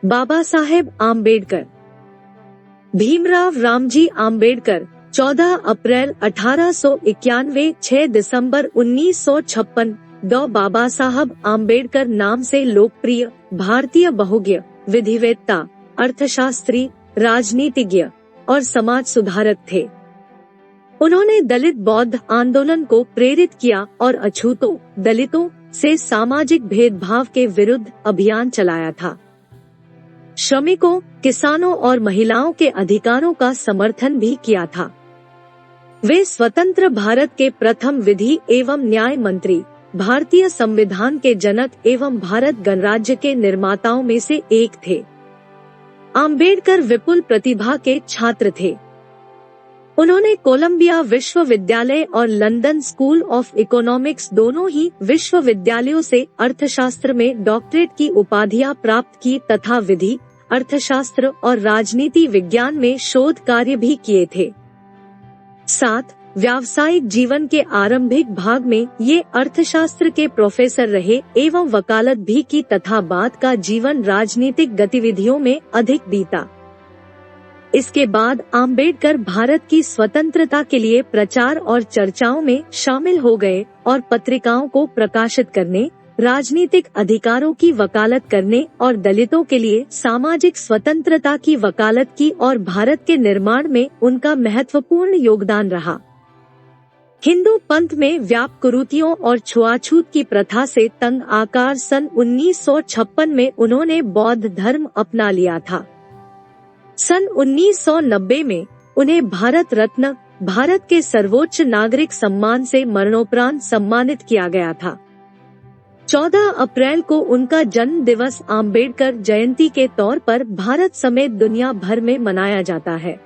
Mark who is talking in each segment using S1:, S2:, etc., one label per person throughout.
S1: बाबा साहेब आम्बेडकर। भीमराव रामजी आम्बेडकर 14 अप्रैल 1891 6 दिसंबर 1956 डॉ बाबा साहब आम्बेडकर नाम से लोकप्रिय भारतीय बहुज्ञ, विधिवेत्ता, अर्थशास्त्री, राजनीतिज्ञ और समाज सुधारक थे। उन्होंने दलित बौद्ध आंदोलन को प्रेरित किया और अछूतों, दलितों से सामाजिक भेदभाव के विरुद्ध अभियान चलाया था। श्रमिकों, किसानों और महिलाओं के अधिकारों का समर्थन भी किया था। वे स्वतंत्र भारत के प्रथम विधि एवं न्याय मंत्री, भारतीय संविधान के जनक एवं भारत गणराज्य के निर्माताओं में से एक थे। आम्बेडकर विपुल प्रतिभा के छात्र थे। उन्होंने कोलंबिया विश्वविद्यालय और लंदन स्कूल ऑफ इकोनॉमिक्स दोनों ही विश्वविद्यालयों से अर्थशास्त्र में डॉक्टरेट की उपाधियां प्राप्त की तथा विधि, अर्थशास्त्र और राजनीति विज्ञान में शोध कार्य भी किए थे। 7 व्यावसायिक जीवन के आरंभिक भाग में ये अर्थशास्त्र के प्रोफेसर रहे एवं वकालत भी की तथा बाद का जीवन राजनीतिक गतिविधियों में अधिक बीता। इसके बाद आम्बेडकर भारत की स्वतंत्रता के लिए प्रचार और चर्चाओं में शामिल हो गए और पत्रिकाओं को प्रकाशित करने, राजनीतिक अधिकारों की वकालत करने और दलितों के लिए सामाजिक स्वतंत्रता की वकालत की और भारत के निर्माण में उनका महत्वपूर्ण योगदान रहा। हिंदू पंथ में व्याप्त कुरीतियों और छुआछूत की प्रथा से तंग आकर सन 1956 में उन्होंने बौद्ध धर्म अपना लिया था। सन 1990 में उन्हें भारत रत्न, भारत के सर्वोच्च नागरिक सम्मान से मरणोपरांत सम्मानित किया गया था। 14 अप्रैल को उनका जन्म दिवस आम्बेडकर जयंती के तौर पर भारत समेत दुनिया भर में मनाया जाता है।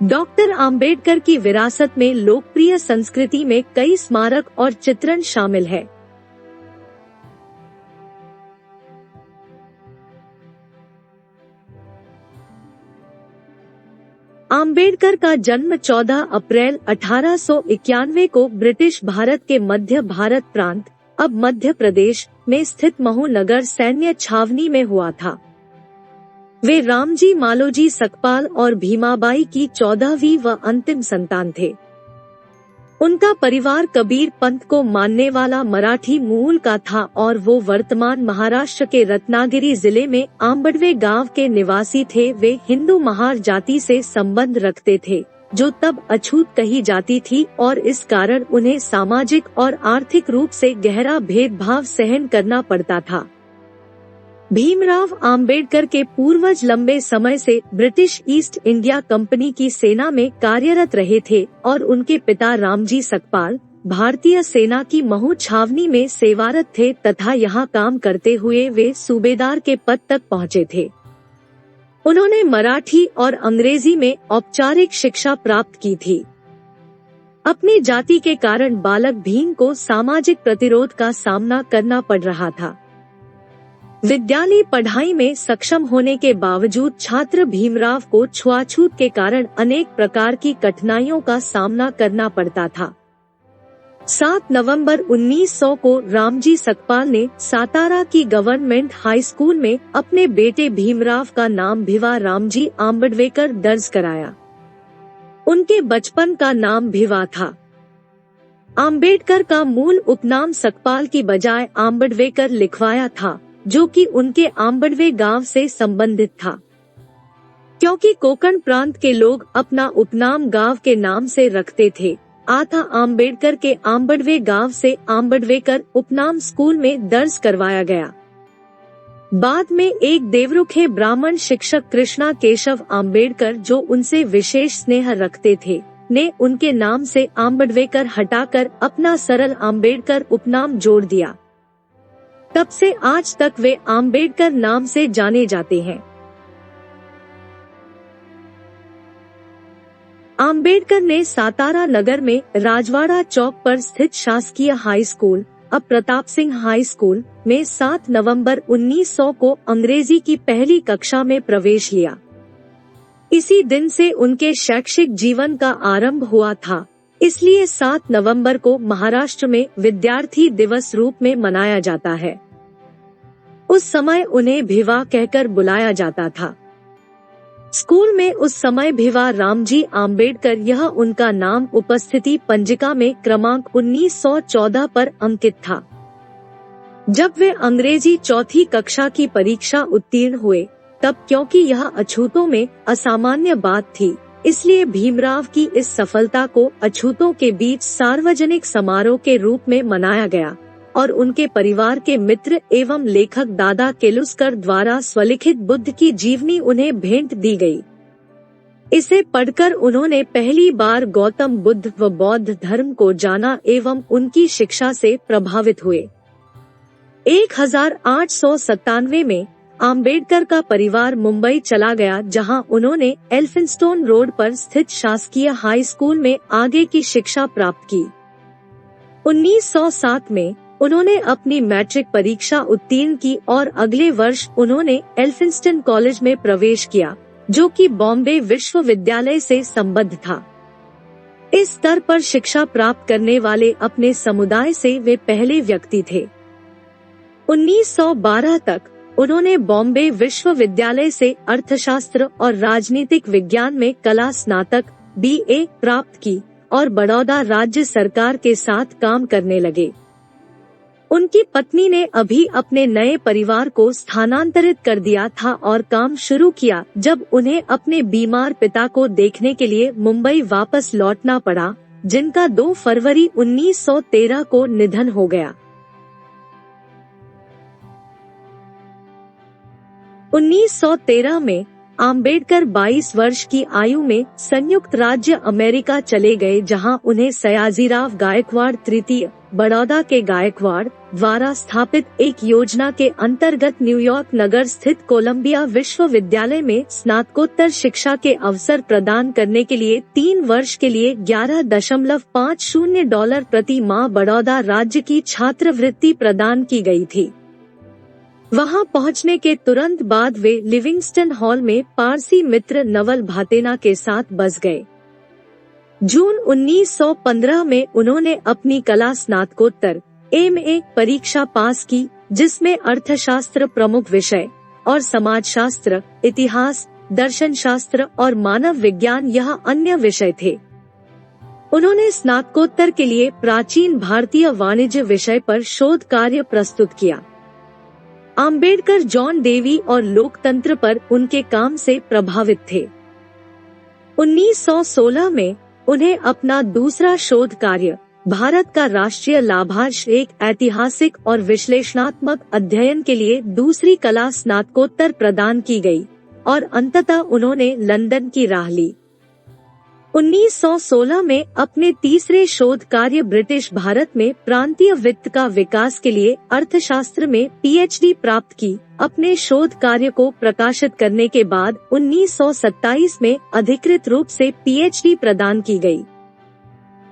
S1: डॉक्टर आम्बेडकर की विरासत में लोकप्रिय संस्कृति में कई स्मारक और चित्रण शामिल है। आम्बेडकर का जन्म 14 अप्रैल 1891 को ब्रिटिश भारत के मध्य भारत प्रांत, अब मध्य प्रदेश में स्थित महू नगर सैन्य छावनी में हुआ था। वे रामजी मालोजी सकपाल और भीमाबाई की 14वीं व अंतिम संतान थे। उनका परिवार कबीर पंथ को मानने वाला मराठी मूल का था और वो वर्तमान महाराष्ट्र के रत्नागिरी जिले में आंबडवे गांव के निवासी थे। वे हिंदू महार जाति से संबंध रखते थे, जो तब अछूत कही जाती थी और इस कारण उन्हें सामाजिक और आर्थिक रूप से गहरा भेदभाव सहन करना पड़ता था। भीमराव आम्बेडकर के पूर्वज लंबे समय से ब्रिटिश ईस्ट इंडिया कंपनी की सेना में कार्यरत रहे थे और उनके पिता रामजी सकपाल भारतीय सेना की महू छावनी में सेवारत थे तथा यहाँ काम करते हुए वे सूबेदार के पद तक पहुँचे थे। उन्होंने मराठी और अंग्रेजी में औपचारिक शिक्षा प्राप्त की थी। अपनी जाति के कारण बालक भीम को सामाजिक प्रतिरोध का सामना करना पड़ रहा था। विद्यालयी पढ़ाई में सक्षम होने के बावजूद छात्र भीमराव को छुआछूत के कारण अनेक प्रकार की कठिनाइयों का सामना करना पड़ता था। 7 नवंबर 1900 को रामजी सकपाल ने सातारा की गवर्नमेंट हाई स्कूल में अपने बेटे भीमराव का नाम भिवा रामजी आम्बेडकर दर्ज कराया। उनके बचपन का नाम भिवा था। आम्बेडकर का मूल उपनाम सकपाल की बजाय आम्बेडकर लिखवाया था, जो कि उनके आम्बडवे गांव से संबंधित था। क्योंकि कोंकण प्रांत के लोग अपना उपनाम गांव के नाम से रखते थे, अतः आम्बेडकर के आम्बडवे गांव से आम्बेडकर उपनाम स्कूल में दर्ज करवाया गया। बाद में एक देवरुखे ब्राह्मण शिक्षक कृष्णा केशव आम्बेडकर, जो उनसे विशेष स्नेह रखते थे, ने उनके नाम से आम्बेडकर हटाकर अपना सरल आम्बेडकर उपनाम जोड़ दिया। तब से आज तक वे आम्बेडकर नाम से जाने जाते हैं। आम्बेडकर ने सातारा नगर में राजवाड़ा चौक पर स्थित शासकीय हाई स्कूल, अब प्रताप सिंह हाई स्कूल में 7 नवंबर 1900 को अंग्रेजी की पहली कक्षा में प्रवेश लिया। इसी दिन से उनके शैक्षिक जीवन का आरंभ हुआ था, इसलिए 7 नवंबर को महाराष्ट्र में विद्यार्थी दिवस रूप में मनाया जाता है। उस समय उन्हें भिवा कहकर बुलाया जाता था। स्कूल में उस समय भिवा रामजी आम्बेडकर यह उनका नाम उपस्थिति पंजिका में क्रमांक 1914 पर अंकित था। जब वे अंग्रेजी चौथी कक्षा की परीक्षा उत्तीर्ण हुए तब क्योंकि यह अछूतों में असामान्य बात थी, इसलिए भीमराव की इस सफलता को अछूतों के बीच सार्वजनिक समारोह के रूप में मनाया गया और उनके परिवार के मित्र एवं लेखक दादा केलुस्कर द्वारा स्वलिखित बुद्ध की जीवनी उन्हें भेंट दी गई। इसे पढ़कर उन्होंने पहली बार गौतम बुद्ध व बौद्ध धर्म को जाना एवं उनकी शिक्षा से प्रभावित हुए। 1897 में आम्बेडकर का परिवार मुंबई चला गया, जहां उन्होंने एल्फिंस्टोन रोड पर स्थित शासकीय हाई स्कूल में आगे की शिक्षा प्राप्त की। 1907 में उन्होंने अपनी मैट्रिक परीक्षा उत्तीर्ण की और अगले वर्ष उन्होंने एल्फिंस्टन कॉलेज में प्रवेश किया, जो कि बॉम्बे विश्वविद्यालय से संबद्ध था। इस स्तर पर शिक्षा प्राप्त करने वाले अपने समुदाय से वे पहले व्यक्ति थे। 1912 तक उन्होंने बॉम्बे विश्वविद्यालय से अर्थशास्त्र और राजनीतिक विज्ञान में कला स्नातक BA प्राप्त की और बड़ौदा राज्य सरकार के साथ काम करने लगे। उनकी पत्नी ने अभी अपने नए परिवार को स्थानांतरित कर दिया था और काम शुरू किया जब उन्हें अपने बीमार पिता को देखने के लिए मुंबई वापस लौटना पड़ा, जिनका 2 फरवरी 1913 को निधन हो गया। 1913 में आम्बेडकर 22 वर्ष की आयु में संयुक्त राज्य अमेरिका चले गए, जहां उन्हें सयाजीराव गायकवाड़ तृतीय बड़ौदा के गायकवाड़ द्वारा स्थापित एक योजना के अंतर्गत न्यूयॉर्क नगर स्थित कोलंबिया विश्वविद्यालय में स्नातकोत्तर शिक्षा के अवसर प्रदान करने के लिए 3 वर्ष के लिए $11.50 प्रति माह बड़ौदा राज्य की छात्रवृत्ति प्रदान की गई थी। वहां पहुंचने के तुरंत बाद वे लिविंगस्टन हॉल में पारसी मित्र नवल भातेना के साथ बस गए। जून 1915 में उन्होंने अपनी कला स्नातकोत्तर MA परीक्षा पास की, जिसमें अर्थशास्त्र प्रमुख विषय और समाजशास्त्र, इतिहास, दर्शन शास्त्र और मानव विज्ञान यह अन्य विषय थे। उन्होंने स्नातकोत्तर के लिए प्राचीन भारतीय वाणिज्य विषय पर शोध कार्य प्रस्तुत किया। आम्बेडकर जॉन डेवी और लोकतंत्र पर उनके काम से प्रभावित थे। 1916 में उन्हें अपना दूसरा शोध कार्य भारत का राष्ट्रीय लाभांश एक ऐतिहासिक और विश्लेषणात्मक अध्ययन के लिए दूसरी कला स्नातकोत्तर प्रदान की गई और अंततः उन्होंने लंदन की राह ली। 1916 में अपने तीसरे शोध कार्य ब्रिटिश भारत में प्रांतीय वित्त का विकास के लिए अर्थशास्त्र में PhD प्राप्त की। अपने शोध कार्य को प्रकाशित करने के बाद 1927 में अधिकृत रूप से PhD प्रदान की गई।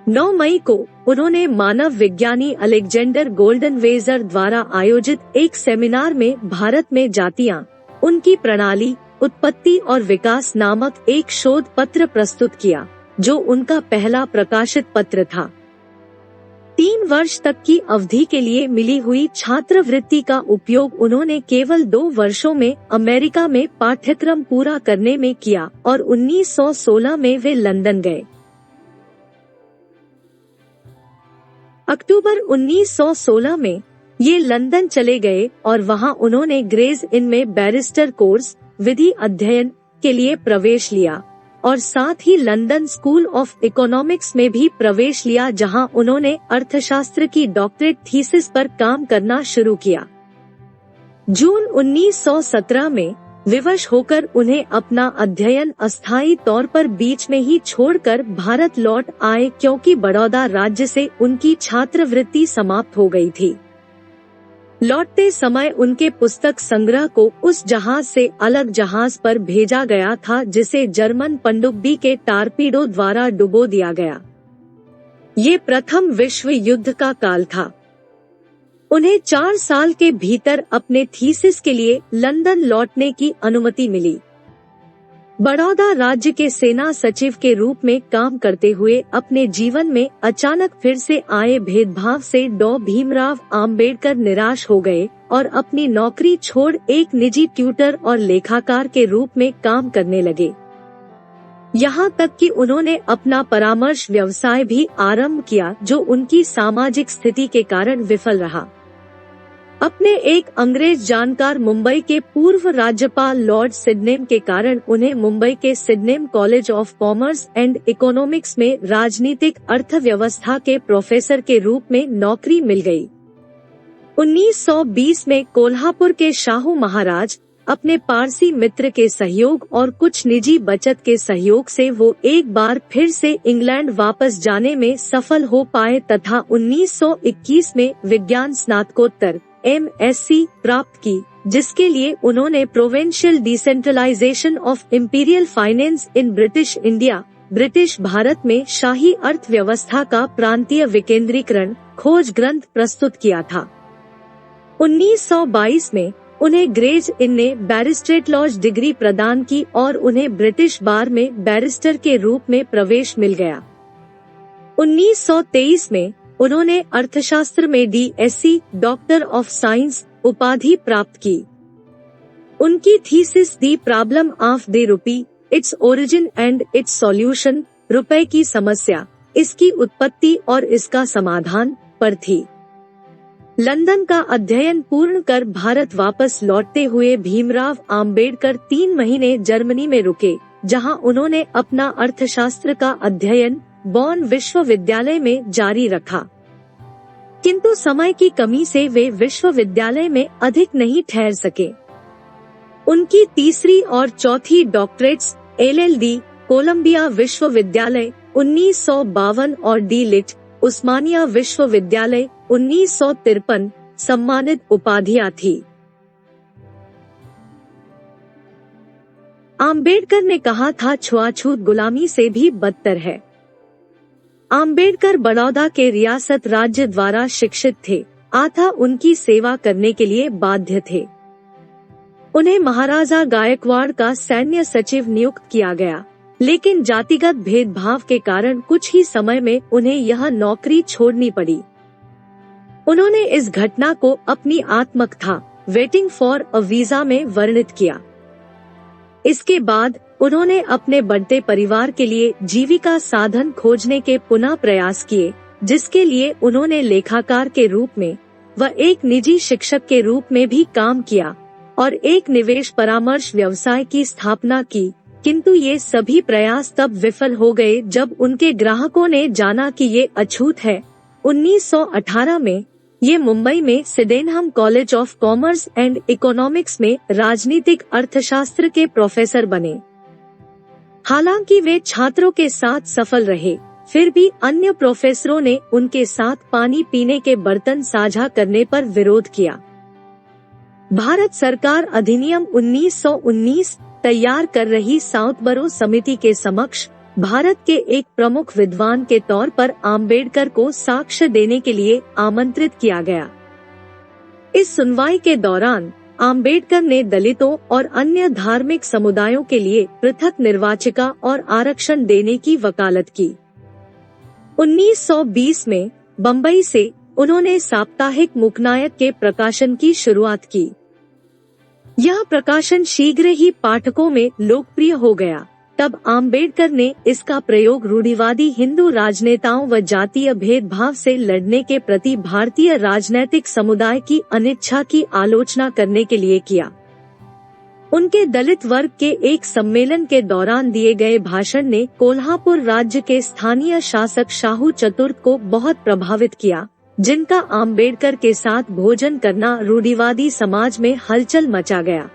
S1: 9 मई को उन्होंने मानव विज्ञानी अलेक्जेंडर गोल्डनवेजर द्वारा आयोजित एक सेमिनार में भारत में जातियां, उनकी प्रणाली, उत्पत्ति और विकास नामक एक शोध पत्र प्रस्तुत किया, जो उनका पहला प्रकाशित पत्र था। 3 वर्ष तक की अवधि के लिए मिली हुई छात्रवृत्ति का उपयोग उन्होंने केवल 2 वर्षों में अमेरिका में पाठ्यक्रम पूरा करने में किया और 1916 में वे लंदन गए। अक्टूबर 1916 में ये लंदन चले गए और वहां उन्होंने ग्रेज इन में बैरिस्टर कोर्स विधि अध्ययन के लिए प्रवेश लिया और साथ ही लंदन स्कूल ऑफ इकोनॉमिक्स में भी प्रवेश लिया, जहां उन्होंने अर्थशास्त्र की डॉक्टरेट थीसिस पर काम करना शुरू किया। जून 1917 में विवश होकर उन्हें अपना अध्ययन अस्थायी तौर पर बीच में ही छोड़कर भारत लौट आए, क्योंकि बड़ौदा राज्य से उनकी छात्रवृत्ति समाप्त हो गई थी। लौटते समय उनके पुस्तक संग्रह को उस जहाज से अलग जहाज पर भेजा गया था, जिसे जर्मन पनडुब्बी के टारपीडो द्वारा डुबो दिया गया। ये प्रथम विश्व युद्ध का काल था। उन्हें 4 साल के भीतर अपने थीसिस के लिए लंदन लौटने की अनुमति मिली। बड़ौदा राज्य के सेना सचिव के रूप में काम करते हुए अपने जीवन में अचानक फिर से आए भेदभाव से डॉ. भीमराव आम्बेडकर निराश हो गए और अपनी नौकरी छोड़ एक निजी ट्यूटर और लेखाकार के रूप में काम करने लगे। यहाँ तक कि उन्होंने अपना परामर्श व्यवसाय भी आरंभ किया, जो उनकी सामाजिक स्थिति के कारण विफल रहा। अपने एक अंग्रेज जानकार मुंबई के पूर्व राज्यपाल लॉर्ड सिडनेम के कारण उन्हें मुंबई के Sydenham college of commerce and economics में राजनीतिक अर्थव्यवस्था के प्रोफेसर के रूप में नौकरी मिल गई। 1920 में कोल्हापुर के शाहू महाराज अपने पारसी मित्र के सहयोग और कुछ निजी बचत के सहयोग से वो एक बार फिर से इंग्लैंड वापस जाने में सफल हो पाए तथा 1921 में विज्ञान स्नातकोत्तर MSc प्राप्त की, जिसके लिए उन्होंने provincial decentralisation of imperial finance in British India, British Bharat में शाही अर्थव्यवस्था का प्रांतीय विकेंद्रीकरण खोज ग्रंथ प्रस्तुत किया था। 1922 में उन्हें ग्रेज इन ने बैरिस्टरेट लॉज डिग्री प्रदान की और उन्हें ब्रिटिश बार में बैरिस्टर के रूप में प्रवेश मिल गया। 1923 में उन्होंने अर्थशास्त्र में DSc डॉक्टर ऑफ साइंस उपाधि प्राप्त की। उनकी thesis the problem of the rupee, its origin and it's solution, रुपए की समस्या, इसकी उत्पत्ति और इसका समाधान पर थी। लंदन का अध्ययन पूर्ण कर भारत वापस लौटते हुए भीमराव आम्बेडकर 3 महीने जर्मनी में रुके, जहां उन्होंने अपना अर्थशास्त्र का अध्ययन बॉन विश्वविद्यालय में जारी रखा। किंतु समय की कमी से वे विश्वविद्यालय में अधिक नहीं ठहर सके। उनकी तीसरी और चौथी डॉक्टरेट्स LLD कोलंबिया विश्वविद्यालय 1952 और D.Litt उस्मानिया विश्वविद्यालय 1953 सम्मानित उपाधियां थी। आम्बेडकर ने कहा था, छुआछूत गुलामी से भी बदतर है। आम्बेडकर बड़ौदा के रियासत राज्य द्वारा शिक्षित थे, अतः उनकी सेवा करने के लिए बाध्य थे। उन्हें महाराजा गायकवाड़ का सैन्य सचिव नियुक्त किया गया, लेकिन जातिगत भेदभाव के कारण कुछ ही समय में उन्हें यह नौकरी छोड़नी पड़ी। उन्होंने इस घटना को अपनी आत्मकथा वेटिंग फॉर अ वीजा में वर्णित किया। इसके बाद उन्होंने अपने बढ़ते परिवार के लिए जीविका साधन खोजने के पुनः प्रयास किए, जिसके लिए उन्होंने लेखाकार के रूप में व एक निजी शिक्षक के रूप में भी काम किया और एक निवेश परामर्श व्यवसाय की स्थापना की। किंतु ये सभी प्रयास तब विफल हो गए जब उनके ग्राहकों ने जाना कि ये अछूत है। 1918 में ये मुंबई में Sydenham college of commerce and economics में राजनीतिक अर्थशास्त्र के प्रोफेसर बने। हालांकि वे छात्रों के साथ सफल रहे, फिर भी अन्य प्रोफेसरों ने उनके साथ पानी पीने के बर्तन साझा करने पर विरोध किया। भारत सरकार अधिनियम 1919 तैयार कर रही साउथबरो समिति के समक्ष भारत के एक प्रमुख विद्वान के तौर पर आम्बेडकर को साक्ष्य देने के लिए आमंत्रित किया गया। इस सुनवाई के दौरान आम्बेडकर ने दलितों और अन्य धार्मिक समुदायों के लिए पृथक निर्वाचिका और आरक्षण देने की वकालत की। 1920 में बम्बई से उन्होंने साप्ताहिक मुकनायत के प्रकाशन की शुरुआत की। यह प्रकाशन शीघ्र ही पाठकों में लोकप्रिय हो गया। तब आम्बेडकर ने इसका प्रयोग रूढ़िवादी हिंदू राजनेताओं व जातीय भेदभाव से लड़ने के प्रति भारतीय राजनैतिक समुदाय की अनिच्छा की आलोचना करने के लिए किया। उनके दलित वर्ग के एक सम्मेलन के दौरान दिए गए भाषण ने कोल्हापुर राज्य के स्थानीय शासक शाहू चतुर्थ को बहुत प्रभावित किया, जिनका आम्बेडकर के साथ भोजन करना रूढ़िवादी समाज में हलचल मचा गया।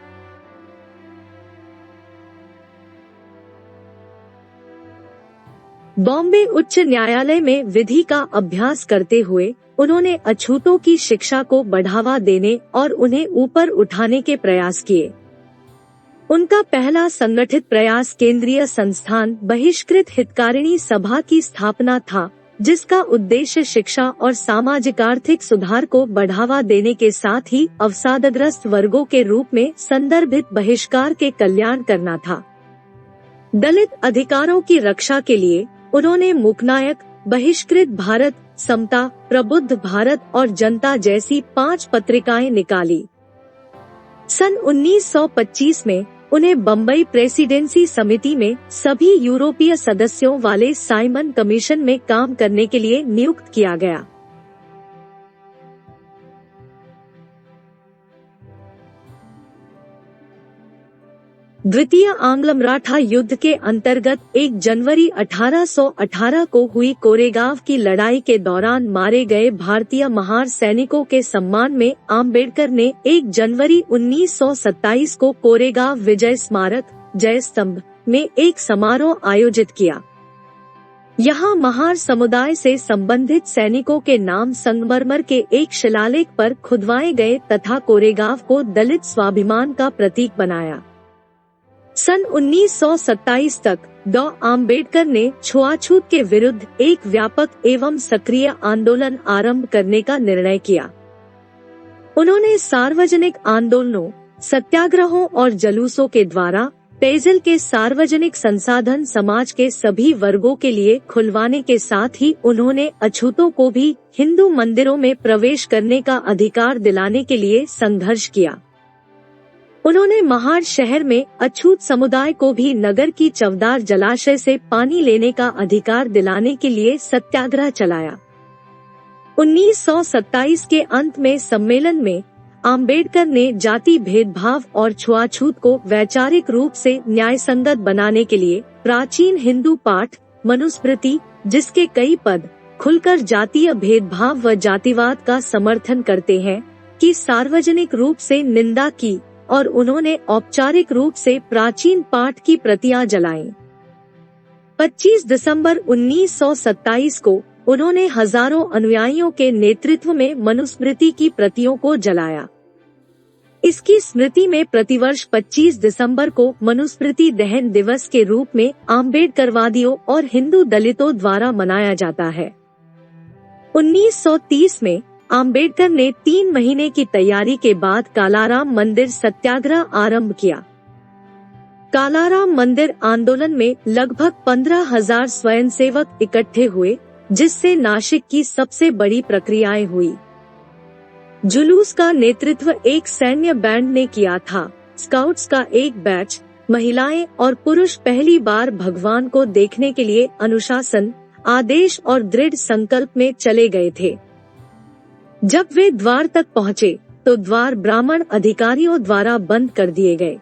S1: बॉम्बे उच्च न्यायालय में विधि का अभ्यास करते हुए उन्होंने अछूतों की शिक्षा को बढ़ावा देने और उन्हें ऊपर उठाने के प्रयास किए। उनका पहला संगठित प्रयास केंद्रीय संस्थान बहिष्कृत हितकारिणी सभा की स्थापना था, जिसका उद्देश्य शिक्षा और सामाजिक आर्थिक सुधार को बढ़ावा देने के साथ ही अवसादग्रस्त वर्गों के रूप में संदर्भित बहिष्कार के कल्याण करना था। दलित अधिकारों की रक्षा के लिए उन्होंने मूकनायक, बहिष्कृत भारत, समता, प्रबुद्ध भारत और जनता जैसी 5 पत्रिकाएं निकाली। सन 1925 में उन्हें बम्बई प्रेसिडेंसी समिति में सभी यूरोपीय सदस्यों वाले साइमन कमीशन में काम करने के लिए नियुक्त किया गया। द्वितीय आंग्ल मराठा युद्ध के अंतर्गत 1 जनवरी 1818 को हुई कोरेगांव की लड़ाई के दौरान मारे गए भारतीय महार सैनिकों के सम्मान में आम्बेडकर ने 1 जनवरी 1927 को कोरेगांव विजय स्मारक जय स्तंभ में एक समारोह आयोजित किया। यहाँ महार समुदाय से संबंधित सैनिकों के नाम संगमरमर के एक शिलालेख पर खुदवाए गए तथा कोरेगांव को दलित स्वाभिमान का प्रतीक बनाया। सन 1927 तक डॉ. आम्बेडकर ने छुआछूत के विरुद्ध एक व्यापक एवं सक्रिय आंदोलन आरंभ करने का निर्णय किया। उन्होंने सार्वजनिक आंदोलनों, सत्याग्रहों और जुलूसों के द्वारा पेयजल के सार्वजनिक संसाधन समाज के सभी वर्गों के लिए खुलवाने के साथ ही उन्होंने अछूतों को भी हिंदू मंदिरों में प्रवेश करने का अधिकार दिलाने के लिए संघर्ष किया। उन्होंने महार शहर में अछूत समुदाय को भी नगर की चवदार जलाशय से पानी लेने का अधिकार दिलाने के लिए सत्याग्रह चलाया। 1927 के अंत में सम्मेलन में आम्बेडकर ने जाति भेदभाव और छुआछूत को वैचारिक रूप से न्यायसंगत बनाने के लिए प्राचीन हिंदू पाठ मनुस्मृति, जिसके कई पद खुलकर जातीय भेदभाव व जातिवाद का समर्थन करते हैं, की सार्वजनिक रूप से निंदा की और उन्होंने औपचारिक रूप से प्राचीन पाठ की प्रतियां जलाईं। 25 दिसंबर 1927 को उन्होंने हजारों अनुयायियों के नेतृत्व में मनुस्मृति की प्रतियों को जलाया। इसकी स्मृति में प्रतिवर्ष 25 दिसंबर को मनुस्मृति दहन दिवस के रूप में आम्बेडकरवादियों और हिंदू दलितों द्वारा मनाया जाता है। 1930 में आम्बेडकर ने 3 महीने की तैयारी के बाद कालाराम मंदिर सत्याग्रह आरंभ किया। कालाराम मंदिर आंदोलन में लगभग 15,000 स्वयंसेवक इकट्ठे हुए, जिससे नासिक की सबसे बड़ी प्रक्रियाएं हुई। जुलूस का नेतृत्व एक सैन्य बैंड ने किया था। स्काउट्स का एक बैच, महिलाएं और पुरुष पहली बार भगवान को देखने के लिए अनुशासन, आदेश और दृढ़ संकल्प में चले गए थे। जब वे द्वार तक पहुँचे तो द्वार ब्राह्मण अधिकारियों द्वारा बंद कर दिए गए।